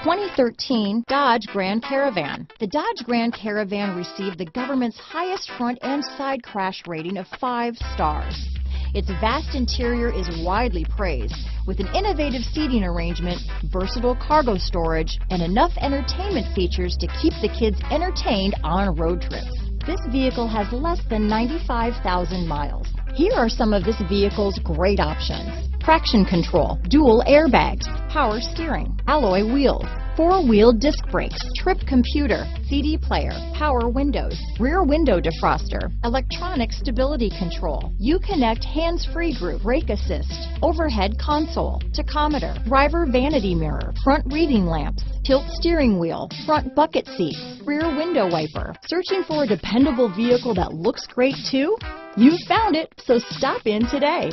2013 Dodge Grand Caravan. The Dodge Grand Caravan received the government's highest front and side crash rating of 5 stars. Its vast interior is widely praised, with an innovative seating arrangement, versatile cargo storage, and enough entertainment features to keep the kids entertained on road trips. This vehicle has less than 95,000 miles. Here are some of this vehicle's great options: traction control, dual airbags, power steering, alloy wheels, 4-wheel disc brakes, trip computer, CD player, power windows, rear window defroster, electronic stability control, Uconnect hands-free group, brake assist, overhead console, tachometer, driver vanity mirror, front reading lamps, tilt steering wheel, front bucket seats, rear window wiper. Searching for a dependable vehicle that looks great too? You found it, so stop in today.